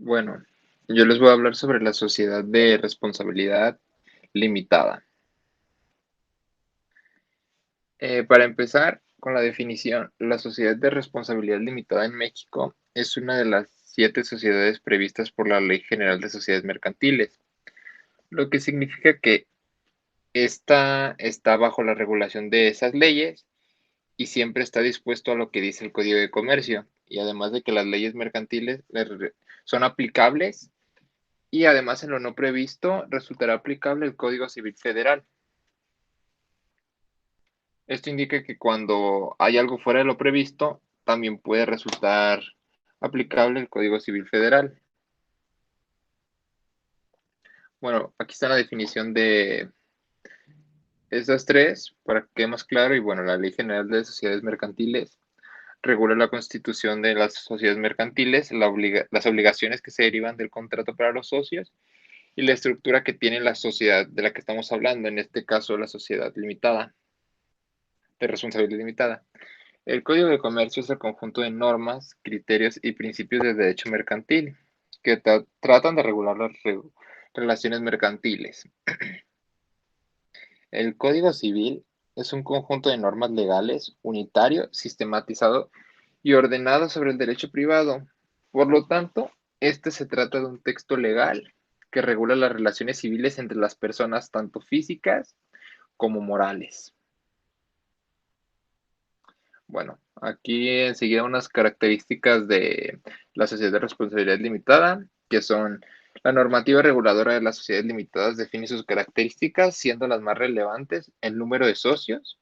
Bueno, yo les voy a hablar sobre la sociedad de responsabilidad limitada. Para empezar con la definición, la sociedad de responsabilidad limitada en México es una de las 7 sociedades previstas por la Ley General de Sociedades Mercantiles, lo que significa que esta está bajo la regulación de esas leyes y siempre está dispuesto a lo que dice el Código de Comercio, y además de que las leyes mercantiles son aplicables. Y además, en lo no previsto, resultará aplicable el Código Civil Federal. Esto indica que cuando hay algo fuera de lo previsto, también puede resultar aplicable el Código Civil Federal. Bueno, aquí está la definición de estas tres, para que quede más claro. Y bueno, la Ley General de Sociedades Mercantiles regula la constitución de las sociedades mercantiles, las obligaciones que se derivan del contrato para los socios y la estructura que tiene la sociedad de la que estamos hablando, en este caso la sociedad limitada, de responsabilidad limitada. El Código de Comercio es el conjunto de normas, criterios y principios de derecho mercantil que tratan de regular las relaciones mercantiles. El Código Civil es un conjunto de normas legales, unitario, sistematizado y ordenado sobre el derecho privado. Por lo tanto, este se trata de un texto legal que regula las relaciones civiles entre las personas, tanto físicas como morales. Bueno, aquí enseguida unas características de la sociedad de responsabilidad limitada, que son la normativa reguladora de las sociedades limitadas define sus características, siendo las más relevantes el número de socios,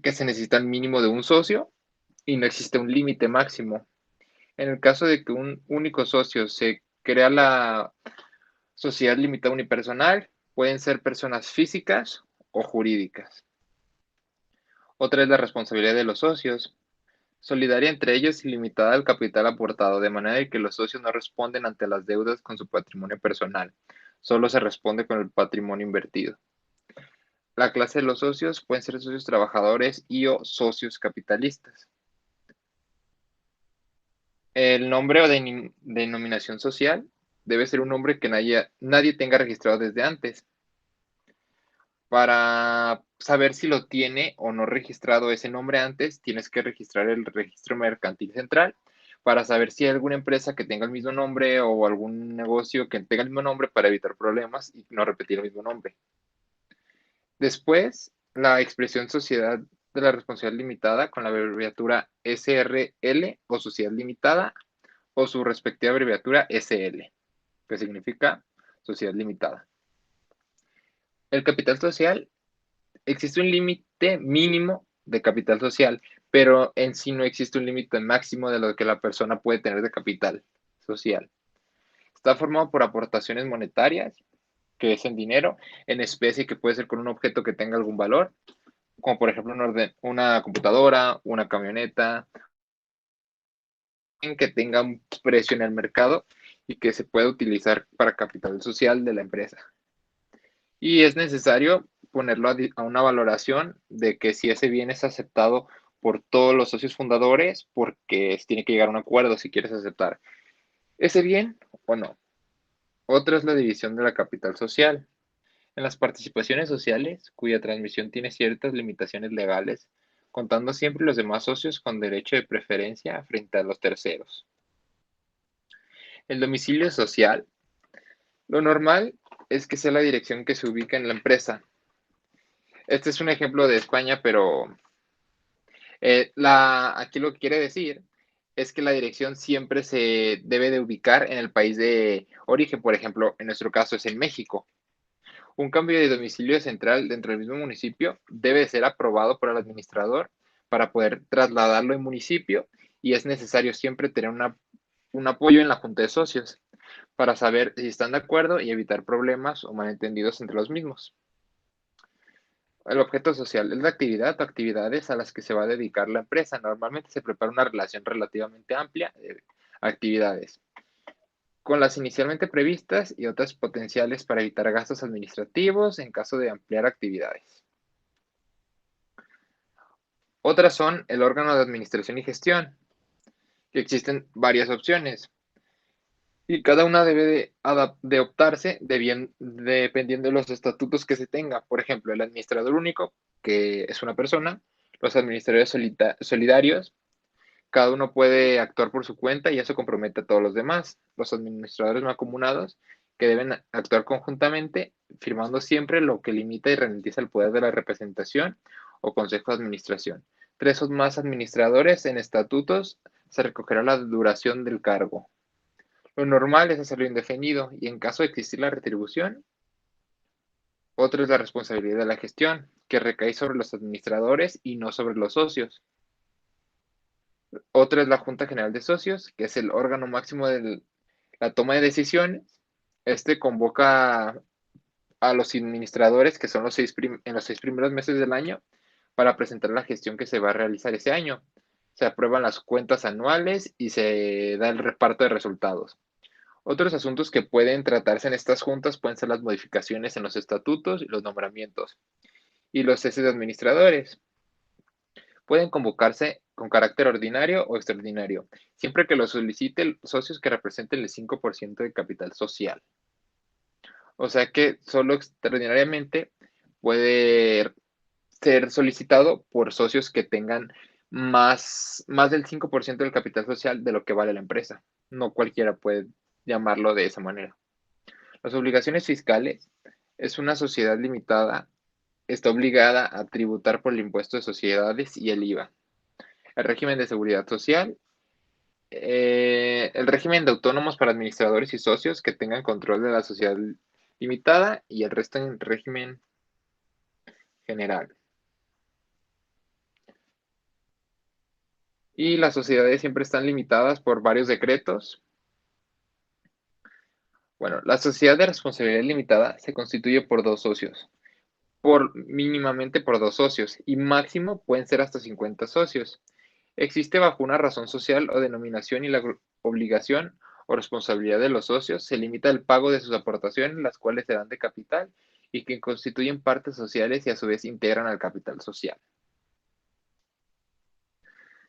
que se necesita el mínimo de un socio y no existe un límite máximo. En el caso de que un único socio se crea la sociedad limitada unipersonal, pueden ser personas físicas o jurídicas. Otra es la responsabilidad de los socios, solidaria entre ellos y limitada al capital aportado, de manera que los socios no responden ante las deudas con su patrimonio personal, solo se responde con el patrimonio invertido. La clase de los socios pueden ser socios trabajadores y o socios capitalistas. El nombre o denominación social debe ser un nombre que nadie tenga registrado desde antes. Para saber si lo tiene o no registrado ese nombre antes, tienes que registrar el registro mercantil central para saber si hay alguna empresa que tenga el mismo nombre o algún negocio que tenga el mismo nombre para evitar problemas y no repetir el mismo nombre. Después, la expresión sociedad de la responsabilidad limitada con la abreviatura SRL o sociedad limitada o su respectiva abreviatura SL, que significa sociedad limitada. El capital social. Existe un límite mínimo de capital social, pero en sí no existe un límite máximo de lo que la persona puede tener de capital social. Está formado por aportaciones monetarias, que es en dinero, en especie, que puede ser con un objeto que tenga algún valor, como por ejemplo una computadora, una camioneta, que tenga un precio en el mercado y que se pueda utilizar para capital social de la empresa. Y es necesario ponerlo a una valoración de que si ese bien es aceptado por todos los socios fundadores, porque tiene que llegar a un acuerdo si quieres aceptar ese bien o no. Otra es la división de la capital social. En las participaciones sociales, cuya transmisión tiene ciertas limitaciones legales, contando siempre los demás socios con derecho de preferencia frente a los terceros. El domicilio social. Lo normal es que sea la dirección que se ubica en la empresa. Este es un ejemplo de España, pero aquí lo que quiere decir es que la dirección siempre se debe de ubicar en el país de origen. Por ejemplo, en nuestro caso es en México. Un cambio de domicilio central dentro del mismo municipio debe ser aprobado por el administrador para poder trasladarlo en municipio, y es necesario siempre tener un apoyo en la junta de socios para saber si están de acuerdo y evitar problemas o malentendidos entre los mismos. El objeto social es la actividad o actividades a las que se va a dedicar la empresa. Normalmente se prepara una relación relativamente amplia de actividades, con las inicialmente previstas y otras potenciales para evitar gastos administrativos en caso de ampliar actividades. Otras son el órgano de administración y gestión, que existen varias opciones. y cada una debe de optarse dependiendo de los estatutos que se tenga. Por ejemplo, el administrador único, que es una persona, los administradores solidarios, cada uno puede actuar por su cuenta y eso compromete a todos los demás. Los administradores no acumulados, que deben actuar conjuntamente, firmando siempre lo que limita y ralentiza el poder de la representación o consejo de administración. Tres o más administradores en estatutos se recogerá la duración del cargo. Lo normal es hacerlo indefinido y en caso de existir la retribución, otra es la responsabilidad de la gestión, que recae sobre los administradores y no sobre los socios. Otra es la Junta General de Socios, que es el órgano máximo de la toma de decisiones. Este convoca a los administradores, que son en los 6 primeros meses del año, para presentar la gestión que se va a realizar ese año. Se aprueban las cuentas anuales y se da el reparto de resultados. Otros asuntos que pueden tratarse en estas juntas pueden ser las modificaciones en los estatutos y los nombramientos y los ceses de administradores. Pueden convocarse con carácter ordinario o extraordinario, siempre que lo soliciten socios que representen el 5% del capital social. O sea que solo extraordinariamente puede ser solicitado por socios que tengan más del 5% del capital social de lo que vale la empresa. No cualquiera puede llamarlo de esa manera. Las obligaciones fiscales es una sociedad limitada, está obligada a tributar por el impuesto de sociedades y el IVA. El régimen de seguridad social, el régimen de autónomos para administradores y socios que tengan control de la sociedad limitada y el resto en régimen general. Y las sociedades siempre están limitadas por varios decretos. Bueno, la sociedad de responsabilidad limitada se constituye por dos socios, mínimamente por dos socios, y máximo pueden ser hasta 50 socios. Existe bajo una razón social o denominación y la obligación o responsabilidad de los socios se limita el pago de sus aportaciones, las cuales serán de capital y que constituyen partes sociales y a su vez integran al capital social.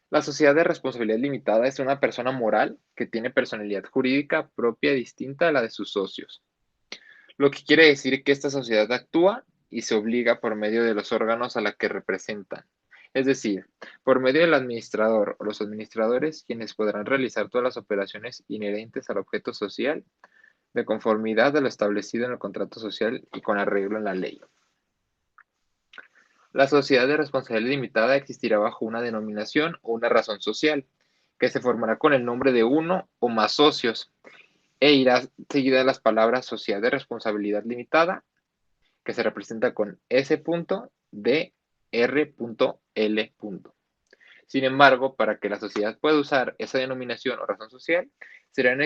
La sociedad de responsabilidad limitada es una persona moral que tiene personalidad jurídica propia distinta a la de sus socios, lo que quiere decir que esta sociedad actúa y se obliga por medio de los órganos a la que representan, es decir, por medio del administrador o los administradores, quienes podrán realizar todas las operaciones inherentes al objeto social de conformidad a lo establecido en el contrato social y con arreglo en la ley. La sociedad de responsabilidad limitada existirá bajo una denominación o una razón social, que se formará con el nombre de uno o más socios, e irá seguida de las palabras sociedad de responsabilidad limitada, que se representa con S.D.R.L. Sin embargo, para que la sociedad pueda usar esa denominación o razón social, será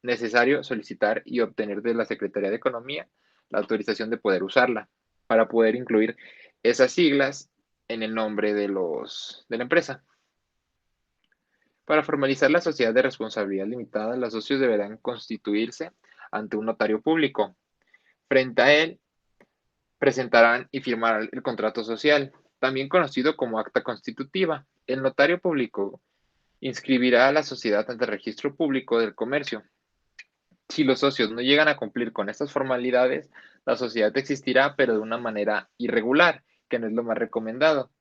necesario solicitar y obtener de la Secretaría de Economía la autorización de poder usarla, para poder incluir esas siglas en el nombre de la empresa. Para formalizar la sociedad de responsabilidad limitada, los socios deberán constituirse ante un notario público. Frente a él, presentarán y firmarán el contrato social, también conocido como acta constitutiva. El notario público inscribirá a la sociedad ante el registro público del comercio. Si los socios no llegan a cumplir con estas formalidades, la sociedad existirá, pero de una manera irregular, que no es lo más recomendado,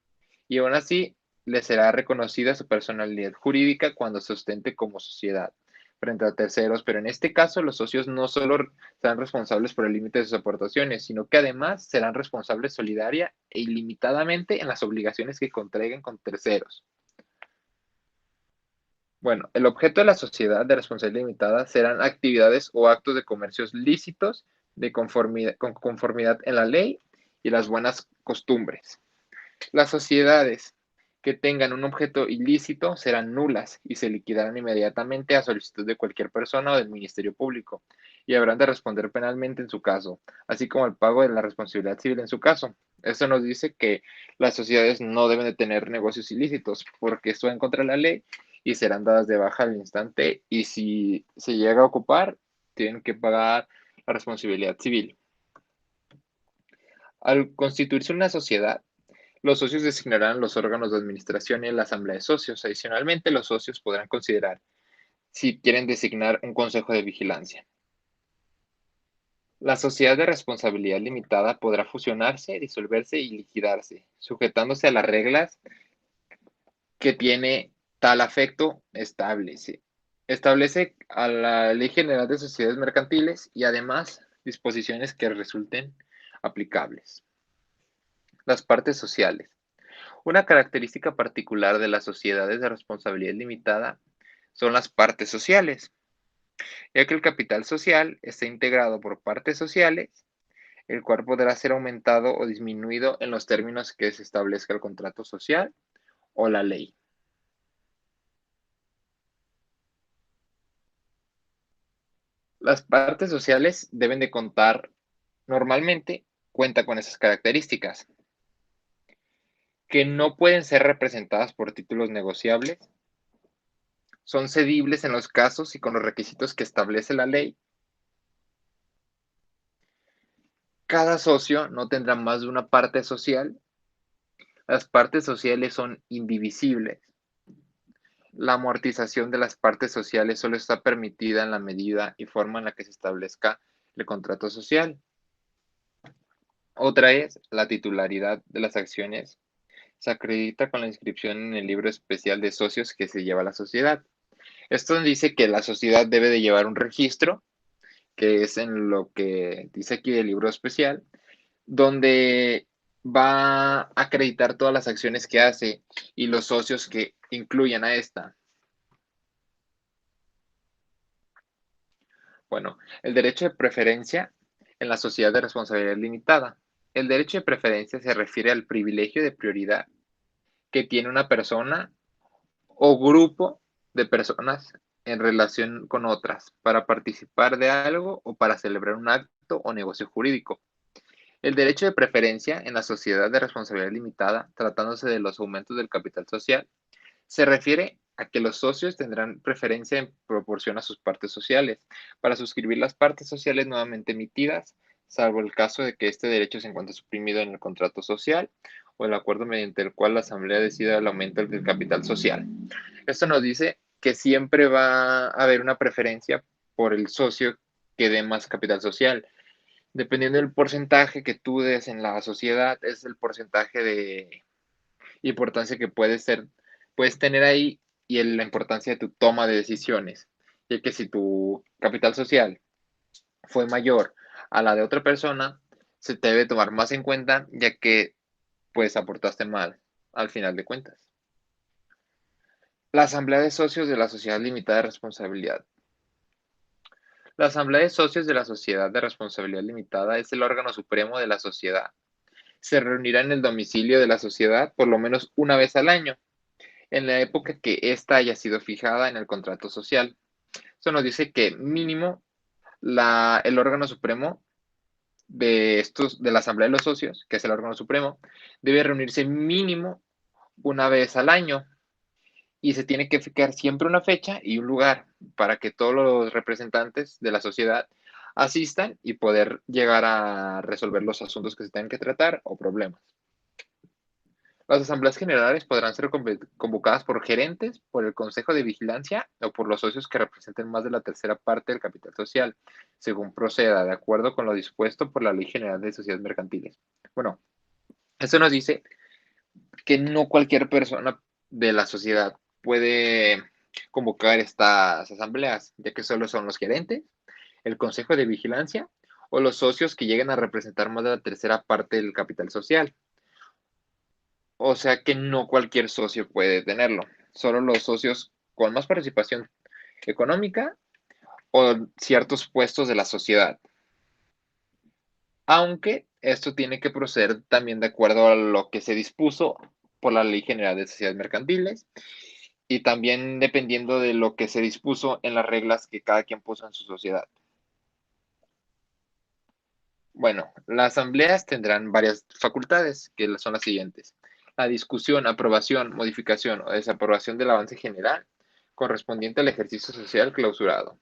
y aún así les será reconocida su personalidad jurídica cuando se ostente como sociedad frente a terceros, pero en este caso los socios no solo serán responsables por el límite de sus aportaciones, sino que además serán responsables solidaria e ilimitadamente en las obligaciones que contraigan con terceros. Bueno, el objeto de la sociedad de responsabilidad limitada serán actividades o actos de comercios lícitos con conformidad en la ley y las buenas costumbres. Las sociedades que tengan un objeto ilícito serán nulas y se liquidarán inmediatamente a solicitud de cualquier persona o del Ministerio Público y habrán de responder penalmente en su caso, así como el pago de la responsabilidad civil en su caso. Esto nos dice que las sociedades no deben de tener negocios ilícitos porque esto va en contra de la ley y serán dadas de baja al instante y si se llega a ocupar, tienen que pagar la responsabilidad civil. Al constituirse una sociedad, los socios designarán los órganos de administración y la asamblea de socios. Adicionalmente, los socios podrán considerar si quieren designar un consejo de vigilancia. La sociedad de responsabilidad limitada podrá fusionarse, disolverse y liquidarse, sujetándose a las reglas que tiene tal afecto establece. Establece a la Ley General de Sociedades Mercantiles y además disposiciones que resulten aplicables. Las partes sociales. Una característica particular de las sociedades de responsabilidad limitada son las partes sociales, ya que el capital social está integrado por partes sociales, el cual podrá ser aumentado o disminuido en los términos que se establezca el contrato social o la ley. Las partes sociales deben de contar, normalmente cuenta con esas características, que no pueden ser representadas por títulos negociables, son cedibles en los casos y con los requisitos que establece la ley. Cada socio no tendrá más de una parte social. Las partes sociales son indivisibles. La amortización de las partes sociales solo está permitida en la medida y forma en la que se establezca el contrato social. Otra es la titularidad de las acciones. Se acredita con la inscripción en el libro especial de socios que se lleva a la sociedad. Esto dice que la sociedad debe de llevar un registro, que es en lo que dice aquí el libro especial, donde va a acreditar todas las acciones que hace y los socios que incluyan a esta. Bueno, el derecho de preferencia en la sociedad de responsabilidad limitada. El derecho de preferencia se refiere al privilegio de prioridad que tiene una persona o grupo de personas en relación con otras para participar de algo o para celebrar un acto o negocio jurídico. El derecho de preferencia en la sociedad de responsabilidad limitada, tratándose de los aumentos del capital social, se refiere a que los socios tendrán preferencia en proporción a sus partes sociales para suscribir las partes sociales nuevamente emitidas, salvo el caso de que este derecho se encuentre suprimido en el contrato social o el acuerdo mediante el cual la Asamblea decida el aumento del capital social. Esto nos dice que siempre va a haber una preferencia por el socio que dé más capital social. Dependiendo del porcentaje que tú des en la sociedad, es el porcentaje de importancia que puedes tener ahí y la importancia de tu toma de decisiones. Ya que si tu capital social fue mayor a la de otra persona, se te debe tomar más en cuenta, ya que pues aportaste mal al final de cuentas. La Asamblea de Socios de la Sociedad Limitada de Responsabilidad. La Asamblea de Socios de la Sociedad de Responsabilidad Limitada es el órgano supremo de la sociedad. Se reunirá en el domicilio de la sociedad por lo menos una vez al año, en la época que ésta haya sido fijada en el contrato social. Eso nos dice que mínimo el órgano supremo de la Asamblea de los Socios, que es el órgano supremo, debe reunirse mínimo una vez al año y se tiene que fijar siempre una fecha y un lugar para que todos los representantes de la sociedad asistan y poder llegar a resolver los asuntos que se tengan que tratar o problemas. Las asambleas generales podrán ser convocadas por gerentes, por el Consejo de Vigilancia o por los socios que representen más de la tercera parte del capital social, según proceda, de acuerdo con lo dispuesto por la Ley General de Sociedades Mercantiles. Bueno, esto nos dice que no cualquier persona de la sociedad puede convocar estas asambleas, ya que solo son los gerentes, el Consejo de Vigilancia o los socios que lleguen a representar más de la tercera parte del capital social. O sea que no cualquier socio puede tenerlo, solo los socios con más participación económica o ciertos puestos de la sociedad. Aunque esto tiene que proceder también de acuerdo a lo que se dispuso por la Ley General de Sociedades Mercantiles y también dependiendo de lo que se dispuso en las reglas que cada quien puso en su sociedad. Bueno, las asambleas tendrán varias facultades, que son las siguientes. La discusión, aprobación, modificación o desaprobación del avance general correspondiente al ejercicio social clausurado.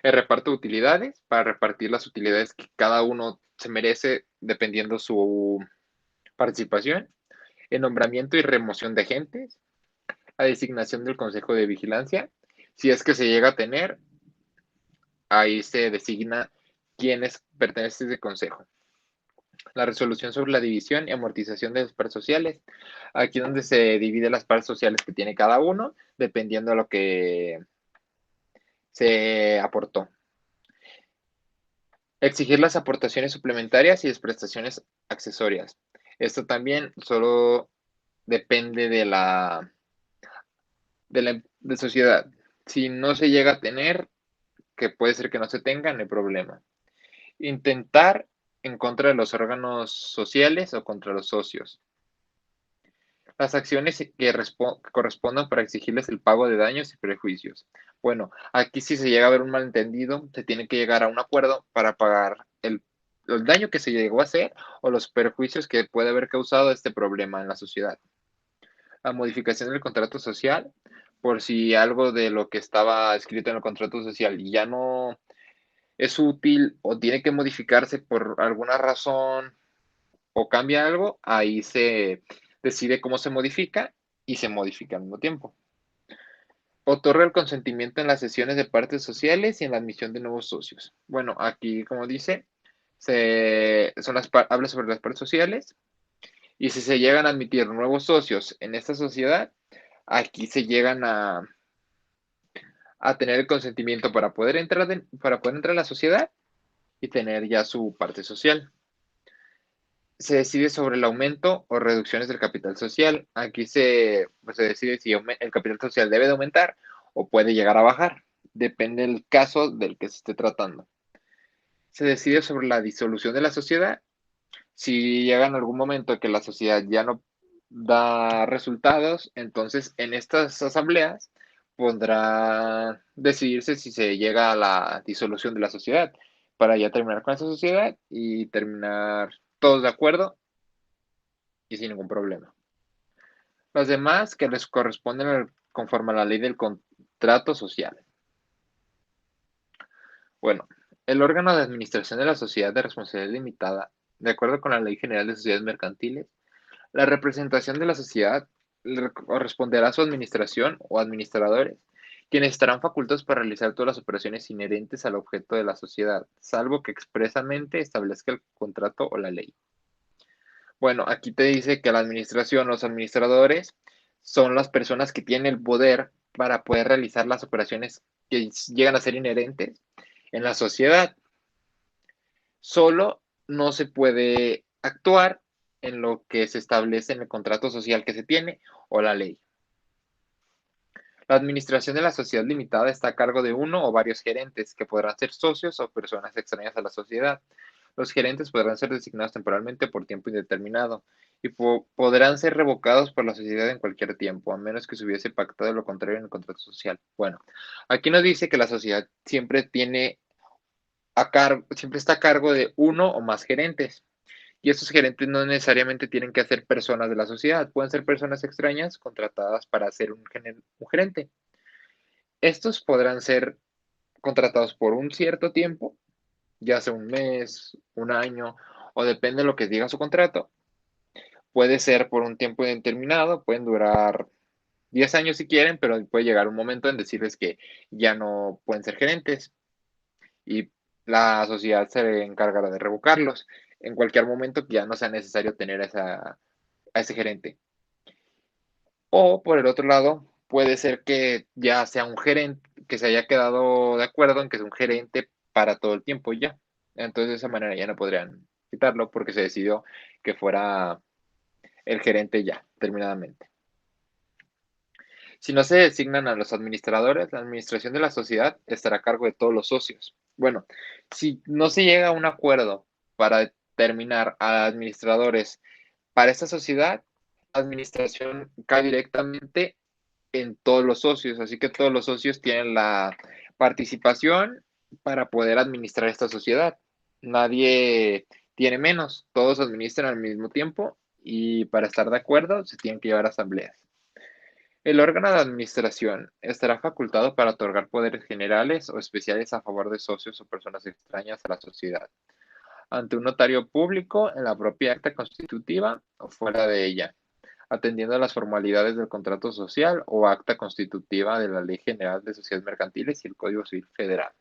El reparto de utilidades, para repartir las utilidades que cada uno se merece dependiendo su participación. El nombramiento y remoción de agentes. La designación del Consejo de Vigilancia. Si es que se llega a tener, ahí se designa quiénes pertenecen a ese consejo. La resolución sobre la división y amortización de las partes sociales. Aquí es donde se divide las partes sociales que tiene cada uno, dependiendo de lo que se aportó. Exigir las aportaciones suplementarias y las prestaciones accesorias. Esto también solo depende de sociedad. Si no se llega a tener, que puede ser que no se tenga, no hay problema. Intentar en contra de los órganos sociales o contra los socios. Las acciones que correspondan para exigirles el pago de daños y perjuicios. Bueno, aquí si se llega a ver un malentendido, se tiene que llegar a un acuerdo para pagar el daño que se llegó a hacer o los perjuicios que puede haber causado este problema en la sociedad. La modificación del contrato social, por si algo de lo que estaba escrito en el contrato social ya no es útil o tiene que modificarse por alguna razón o cambia algo, ahí se decide cómo se modifica y se modifica al mismo tiempo. Otorga el consentimiento en las sesiones de partes sociales y en la admisión de nuevos socios. Bueno, aquí, como dice, habla sobre las partes sociales y si se llegan a admitir nuevos socios en esta sociedad, aquí se llegan a tener el consentimiento para poder entrar a la sociedad y tener ya su parte social. Se decide sobre el aumento o reducciones del capital social. Aquí pues se decide si el capital social debe de aumentar o puede llegar a bajar. Depende del caso del que se esté tratando. Se decide sobre la disolución de la sociedad. Si llega en algún momento que la sociedad ya no da resultados, entonces en estas asambleas podrá decidirse si se llega a la disolución de la sociedad para ya terminar con esa sociedad y terminar todos de acuerdo y sin ningún problema. Los demás que les corresponden conforme a la ley del contrato social. Bueno, el órgano de administración de la sociedad de responsabilidad limitada, de acuerdo con la Ley General de Sociedades Mercantiles, la representación de la sociedad le corresponderá a su administración o administradores, quienes estarán facultados para realizar todas las operaciones inherentes al objeto de la sociedad, salvo que expresamente establezca el contrato o la ley. Bueno, aquí te dice que la administración, los administradores, son las personas que tienen el poder para poder realizar las operaciones que llegan a ser inherentes en la sociedad. Solo no se puede actuar en lo que se establece en el contrato social que se tiene o la ley. La administración de la sociedad limitada está a cargo de uno o varios gerentes que podrán ser socios o personas extrañas a la sociedad. Los gerentes podrán ser designados temporalmente por tiempo indeterminado y podrán ser revocados por la sociedad en cualquier tiempo, a menos que se hubiese pactado lo contrario en el contrato social. Bueno, aquí nos dice que la sociedad siempre está a cargo de uno o más gerentes. Y estos gerentes no necesariamente tienen que ser personas de la sociedad, pueden ser personas extrañas contratadas para ser un gerente. Estos podrán ser contratados por un cierto tiempo, ya sea un mes, un año, o depende de lo que diga su contrato. Puede ser por un tiempo indeterminado, pueden durar 10 años si quieren, pero puede llegar un momento en decirles que ya no pueden ser gerentes y la sociedad se encargará de revocarlos en cualquier momento que ya no sea necesario tener a ese gerente. O por el otro lado, puede ser que ya sea un gerente, que se haya quedado de acuerdo en que es un gerente para todo el tiempo ya. Entonces de esa manera ya no podrían quitarlo porque se decidió que fuera el gerente ya, terminadamente. Si no se designan a los administradores, la administración de la sociedad estará a cargo de todos los socios. Bueno, si no se llega a un acuerdo para determinar a administradores para esta sociedad, la administración cae directamente en todos los socios, así que todos los socios tienen la participación para poder administrar esta sociedad. Nadie tiene menos, todos administran al mismo tiempo y para estar de acuerdo se tienen que llevar asambleas. El órgano de administración estará facultado para otorgar poderes generales o especiales a favor de socios o personas extrañas a la sociedad, ante un notario público en la propia acta constitutiva o fuera de ella, atendiendo a las formalidades del contrato social o acta constitutiva de la Ley General de Sociedades Mercantiles y el Código Civil Federal.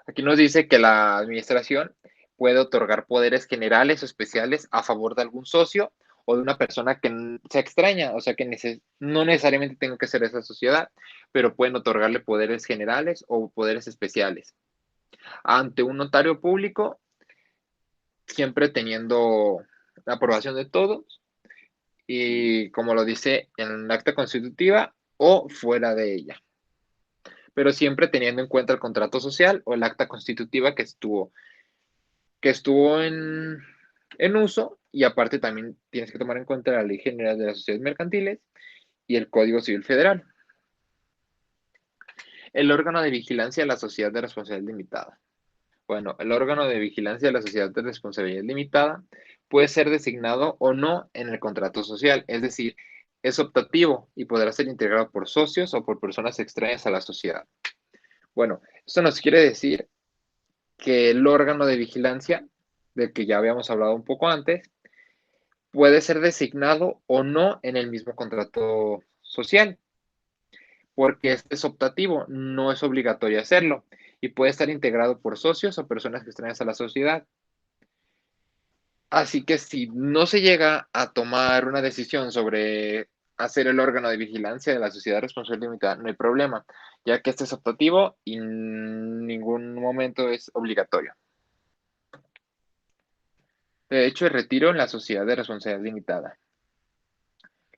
Aquí nos dice que la administración puede otorgar poderes generales o especiales a favor de algún socio o de una persona que sea extraña, o sea, que no necesariamente tenga que ser esa sociedad, pero pueden otorgarle poderes generales o poderes especiales ante un notario público, siempre teniendo la aprobación de todos y como lo dice en el acta constitutiva o fuera de ella, pero siempre teniendo en cuenta el contrato social o el acta constitutiva que estuvo en uso, y aparte también tienes que tomar en cuenta la Ley General de las Sociedades Mercantiles y el Código Civil Federal. El órgano de vigilancia de la sociedad de responsabilidad limitada. Bueno, el órgano de vigilancia de la sociedad de responsabilidad limitada puede ser designado o no en el contrato social, es decir, es optativo y podrá ser integrado por socios o por personas extrañas a la sociedad. Bueno, esto nos quiere decir que el órgano de vigilancia, del que ya habíamos hablado un poco antes, puede ser designado o no en el mismo contrato social, porque este es optativo, no es obligatorio hacerlo, y puede estar integrado por socios o personas extrañas a la sociedad. Así que si no se llega a tomar una decisión sobre hacer el órgano de vigilancia de la sociedad responsable limitada, no hay problema, ya que este es optativo y en ningún momento es obligatorio. Derecho de retiro en la sociedad de responsabilidad limitada.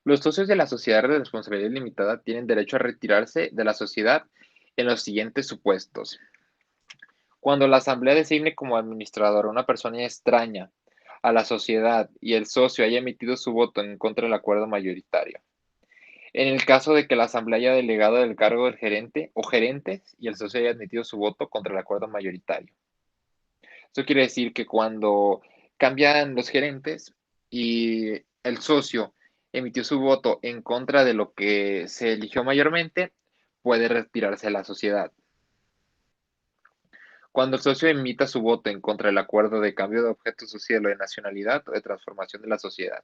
Los socios de la sociedad de responsabilidad limitada tienen derecho a retirarse de la sociedad en los siguientes supuestos. Cuando la asamblea designe como administrador a una persona extraña a la sociedad y el socio haya emitido su voto en contra del acuerdo mayoritario. En el caso de que la asamblea haya delegado el cargo del gerente o gerentes y el socio haya admitido su voto contra el acuerdo mayoritario. Esto quiere decir que cuando cambian los gerentes y el socio emitió su voto en contra de lo que se eligió mayormente, puede retirarse de la sociedad. Cuando el socio emita su voto en contra del acuerdo de cambio de objeto social o de nacionalidad o de transformación de la sociedad.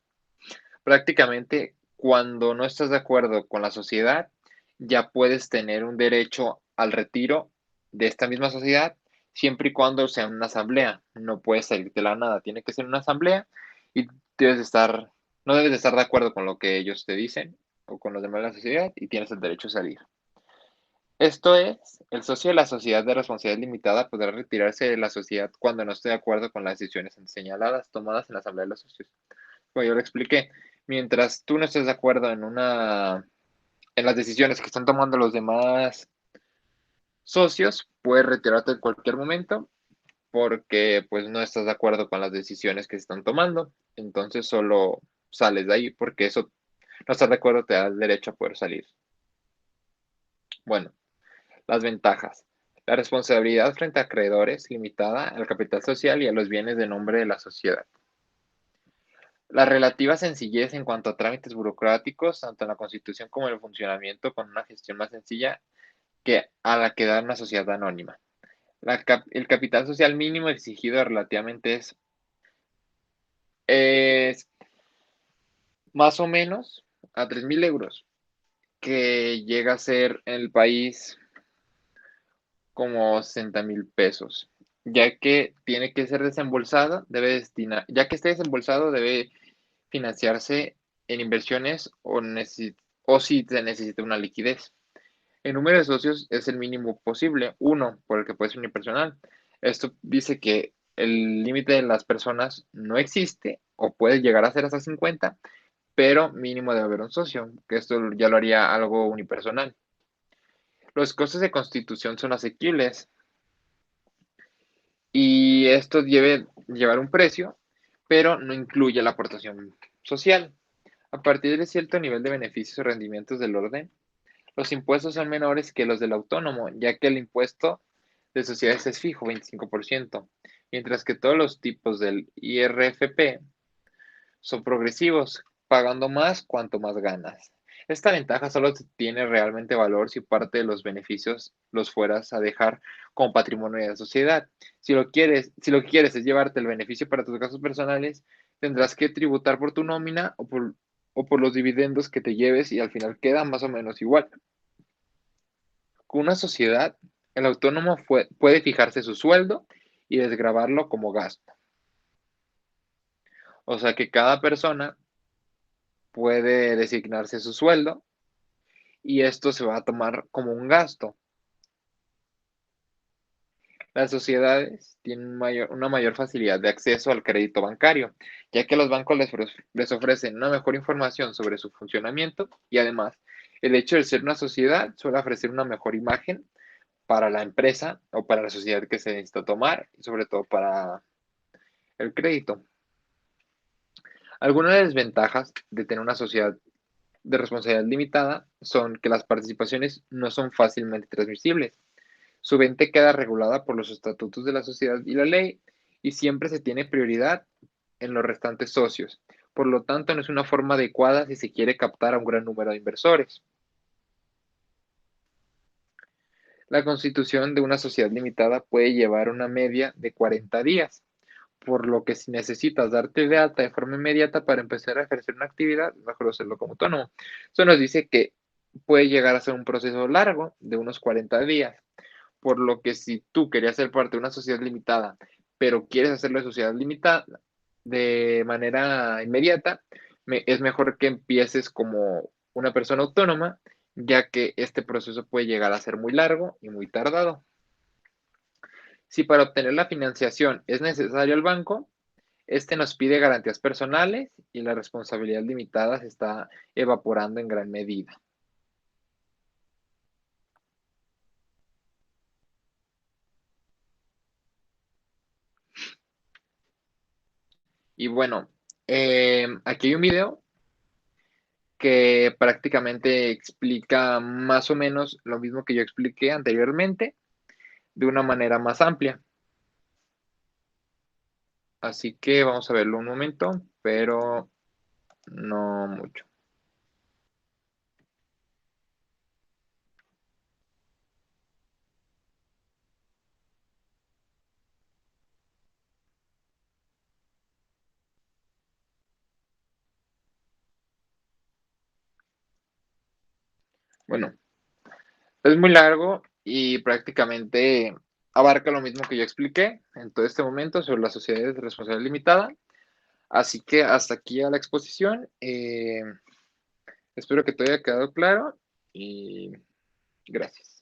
Prácticamente, cuando no estás de acuerdo con la sociedad, ya puedes tener un derecho al retiro de esta misma sociedad, siempre y cuando sea una asamblea. No puedes salirte de la nada, tiene que ser una asamblea y no debes de estar de acuerdo con lo que ellos te dicen o con los demás de la sociedad y tienes el derecho a salir. Esto es, el socio de la sociedad de responsabilidad limitada podrá retirarse de la sociedad cuando no esté de acuerdo con las decisiones señaladas tomadas en la asamblea de los socios. Como yo lo expliqué, mientras tú no estés de acuerdo en las decisiones que están tomando los demás socios, puedes retirarte en cualquier momento porque pues no estás de acuerdo con las decisiones que se están tomando. Entonces solo sales de ahí porque eso no estar de acuerdo te da el derecho a poder salir. Bueno, las ventajas. La responsabilidad frente a acreedores limitada al capital social y a los bienes de nombre de la sociedad. La relativa sencillez en cuanto a trámites burocráticos, tanto en la constitución como en el funcionamiento, con una gestión más sencilla que a la que da una sociedad anónima. El capital social mínimo exigido relativamente es más o menos a 3.000 euros, que llega a ser en el país como 60.000 pesos, ya que tiene que ser desembolsado, ya que esté desembolsado, debe financiarse en inversiones o si se necesita una liquidez. El número de socios es el mínimo posible, uno, por el que puede ser unipersonal. Esto dice que el límite de las personas no existe o puede llegar a ser hasta 50, pero mínimo debe haber un socio, que esto ya lo haría algo unipersonal. Los costes de constitución son asequibles y esto debe llevar un precio, pero no incluye la aportación social. A partir de cierto nivel de beneficios o rendimientos del orden, los impuestos son menores que los del autónomo, ya que el impuesto de sociedades es fijo, 25%, mientras que todos los tipos del IRFP son progresivos, pagando más cuanto más ganas. Esta ventaja solo tiene realmente valor si parte de los beneficios los fueras a dejar como patrimonio de la sociedad. Si lo que quieres es llevarte el beneficio para tus gastos personales, tendrás que tributar por tu nómina o por los dividendos que te lleves y al final queda más o menos igual. Con una sociedad, el autónomo puede fijarse su sueldo y desgravarlo como gasto. O sea que cada persona puede designarse su sueldo y esto se va a tomar como un gasto. Las sociedades tienen una mayor facilidad de acceso al crédito bancario, ya que los bancos les ofrecen una mejor información sobre su funcionamiento y además el hecho de ser una sociedad suele ofrecer una mejor imagen para la empresa o para la sociedad que se necesita tomar, y sobre todo para el crédito. Algunas desventajas de tener una sociedad de responsabilidad limitada son que las participaciones no son fácilmente transmisibles. Su venta queda regulada por los estatutos de la sociedad y la ley y siempre se tiene prioridad en los restantes socios. Por lo tanto, no es una forma adecuada si se quiere captar a un gran número de inversores. La constitución de una sociedad limitada puede llevar una media de 40 días, por lo que si necesitas darte de alta de forma inmediata para empezar a ejercer una actividad, mejor hacerlo como autónomo. Eso nos dice que puede llegar a ser un proceso largo de unos 40 días, por lo que si tú querías ser parte de una sociedad limitada, pero quieres hacerlo de sociedad limitada de manera inmediata, es mejor que empieces como una persona autónoma, ya que este proceso puede llegar a ser muy largo y muy tardado. Si para obtener la financiación es necesario el banco, este nos pide garantías personales y la responsabilidad limitada se está evaporando en gran medida. Y bueno, aquí hay un video que prácticamente explica más o menos lo mismo que yo expliqué anteriormente, de una manera más amplia. Así que vamos a verlo un momento, pero no mucho. Bueno, es muy largo y prácticamente abarca lo mismo que yo expliqué en todo este momento sobre las sociedades de responsabilidad limitada. Así que hasta aquí a la exposición. Espero que te haya quedado claro y gracias.